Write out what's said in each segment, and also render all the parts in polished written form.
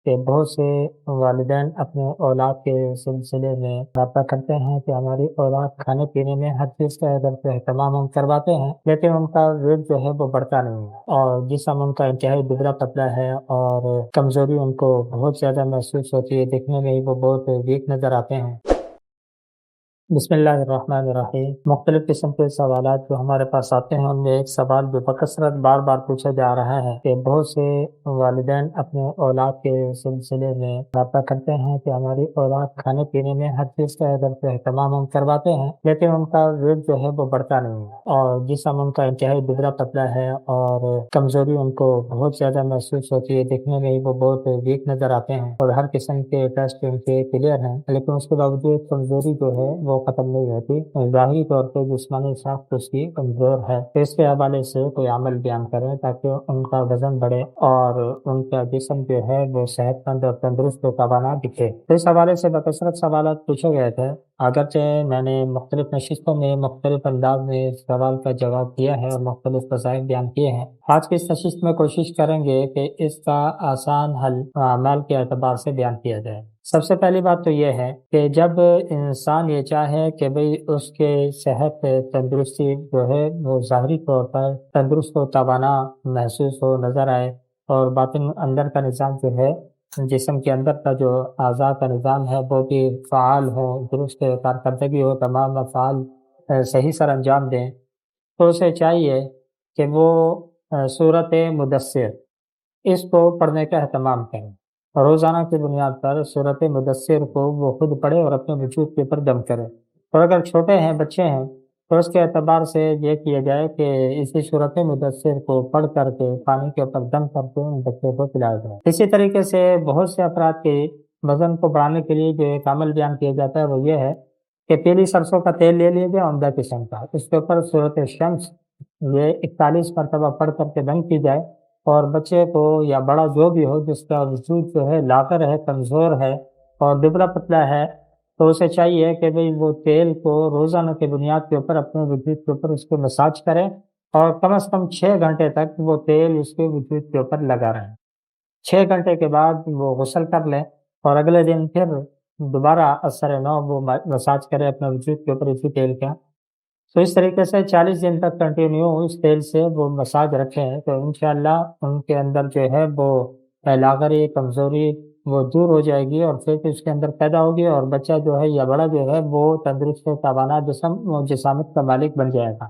کہ بہت سے والدین اپنے اولاد کے سلسلے میں رابطہ کرتے ہیں کہ ہماری اولاد کھانے پینے میں ہر چیز کا اگر اہتمام ہم کرواتے ہیں، لیکن ان کا ویٹ جو ہے وہ بڑھتا نہیں ہے اور جسم ان کا انتہائی دبلا پتلا ہے اور کمزوری ان کو بہت زیادہ محسوس ہوتی ہے، دیکھنے میں ہی وہ بہت ویک نظر آتے ہیں۔ بسم اللہ الرحمن الرحیم۔ مختلف قسم کے سوالات جو ہمارے پاس آتے ہیں، ان میں ایک سوال جو بکثرت بار بار پوچھا جا رہا ہے کہ بہت سے والدین اپنے اولاد کے سلسلے میں رابطہ کرتے ہیں کہ ہماری اولاد کھانے پینے میں ہر چیز کا اگر اہتمام ہم کرواتے ہیں، لیکن ان کا ویٹ جو ہے وہ بڑھتا نہیں ہے اور جسم ان کا انتہائی دبلا پتلا ہے اور کمزوری ان کو بہت زیادہ محسوس ہوتی ہے، دیکھنے میں ہی وہ بہت ویک نظر آتے ہیں اور ہر قسم کے ٹیسٹ ان کے کلیئر ہیں، لیکن اس کے باوجود کمزوری جو ہے وہ ختم نہیں ہوتی۔ ظاہری طور پہ جسمانی ساخت اس کی کمزور ہے، تو اس کے حوالے سے کوئی عمل بیان کریں تاکہ ان کا وزن بڑھے اور ان کا جسم جو ہے وہ صحت مند اور تندرست و توانا دکھے۔ اس حوالے سے بکثرت سوالات پوچھے گئے تھے، اگرچہ میں نے مختلف نشستوں میں مختلف انداز میں اس سوال کا جواب دیا ہے اور مختلف وسائل بیان کیے ہیں۔ آج کی اس نشست میں کوشش کریں گے کہ اس کا آسان حل اعمال کے اعتبار سے بیان کیا جائے۔ سب سے پہلی بات تو یہ ہے کہ جب انسان یہ چاہے کہ بھئی اس کے صحت تندرستی جو ہے وہ ظاہری طور پر تندرست و توانا محسوس ہو، نظر آئے، اور باطن اندر کا نظام جو ہے، جسم کے اندر کا جو اعضاء کا نظام ہے وہ بھی فعال ہو، درست کارکردگی ہو، تمام افعال صحیح سر انجام دیں، تو اسے چاہیے کہ وہ سورت مدثر اس کو پڑھنے کا اہتمام کریں۔ روزانہ کی بنیاد پر سورت مدثر کو وہ خود پڑھے اور اپنے وجود کے اوپر دم کرے، اور اگر چھوٹے ہیں، بچے ہیں، تو اس کے اعتبار سے یہ کیا جائے کہ اسی سورت مدثر کو پڑھ کر کے پانی کے اوپر دم کر کے ان بچوں کو پلایا جائے۔ اسی طریقے سے بہت سے افراد کے وزن کو بڑھانے کے لیے جو ایک عمل بیان کیا جاتا ہے وہ یہ ہے کہ پیلی سرسوں کا تیل لے لیا جائے، عمدہ قسم کا، اس کے اوپر سورت شمس یہ 41 مرتبہ پڑھ کر کے دم کی جائے، اور بچے کو یا بڑا جو بھی ہو جس کا وجود جو ہے لاغر ہے، کمزور ہے اور دبلا پتلا ہے، تو اسے چاہیے کہ بھئی وہ تیل کو روزانہ کی بنیاد کے اوپر اپنے وجود کے اوپر اس کو مساج کرے اور کم از کم 6 گھنٹے تک وہ تیل اس کے وجود کے اوپر لگا رہے۔ 6 گھنٹے کے بعد وہ غسل کر لیں اور اگلے دن پھر دوبارہ اثر نو وہ مساج کرے اپنے وجود کے اوپر اسی تیل کا۔ تو اس طریقے سے 40 دن تک کنٹینیو اس تیل سے وہ مساج رکھیں تو انشاءاللہ ان کے اندر جو ہے وہ لاغری، کمزوری وہ دور ہو جائے گی اور پھر اس کے اندر پیدا ہوگی، اور بچہ جو ہے یا بڑا جو ہے وہ تندرست و توانا جسم و جسامت کا مالک بن جائے گا۔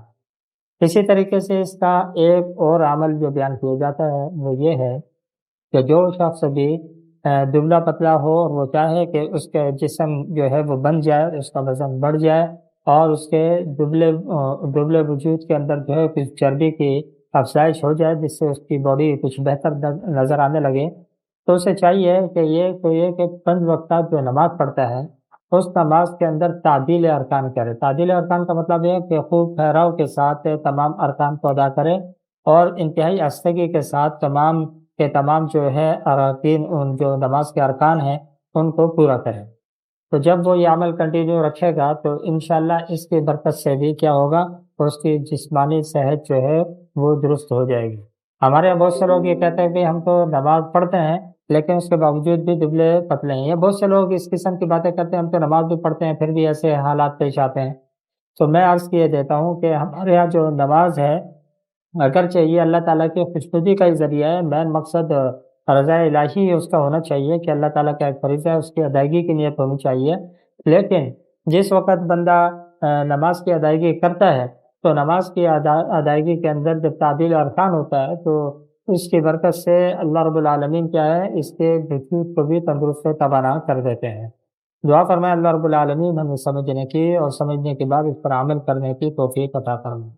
اسی طریقے سے اس کا ایک اور عمل جو بیان کیا جاتا ہے وہ یہ ہے کہ جو شخص بھی دبلا پتلا ہو اور وہ چاہے کہ اس کے جسم جو ہے وہ بن جائے، اس کا وزن بڑھ جائے اور اس کے دبلے وجود کے اندر جو ہے کچھ چربی کی افزائش ہو جائے جس سے اس کی باڈی کچھ بہتر نظر آنے لگے، تو اسے چاہیے کہ یہ کوئی ایک 5 وقتات جو نماز پڑھتا ہے اس نماز کے اندر تعدیل ارکان کرے۔ تعدیل ارکان کا مطلب یہ ہے کہ خوب ٹھہراؤ کے ساتھ تمام ارکان کو ادا کرے اور انتہائی آہستگی کے ساتھ تمام کے تمام جو ہے اراکین، ان جو نماز کے ارکان ہیں ان کو پورا کرے۔ تو جب وہ یہ عمل کنٹینیو رکھے گا تو انشاءاللہ اس کی برکت سے بھی کیا ہوگا، اس کی جسمانی صحت جو ہے وہ درست ہو جائے گی۔ ہمارے یہاں بہت سے لوگ یہ کہتے ہیں کہ ہم تو نماز پڑھتے ہیں لیکن اس کے باوجود بھی دبلے پتلے ہیں، یا بہت سے لوگ اس قسم کی باتیں کرتے ہیں ہم تو نماز بھی پڑھتے ہیں پھر بھی ایسے حالات پیش آتے ہیں۔ تو میں عرض کیے دیتا ہوں کہ ہمارے یہاں جو نماز ہے، اگرچہ یہ اللہ تعالیٰ کی خوشنودی کا ہی ذریعہ ہے، مین مقصد رضا الہی اس کا ہونا چاہیے کہ اللہ تعالیٰ کا ایک فریضہ ہے، اس کی ادائیگی کی نیت ہونی چاہیے، لیکن جس وقت بندہ نماز کی ادائیگی کرتا ہے تو نماز کی ادائیگی کے اندر جب تعدیل ارکان ہوتا ہے تو اس کی برکت سے اللہ رب العالمین کیا ہے، اس کے وجود کو بھی تندرست و توانا کر دیتے ہیں۔ دعا فرمائے اللہ رب العالمین ہمیں سمجھنے کی اور سمجھنے کے بعد اس پر عمل کرنے کی توفیق عطا فرمائے۔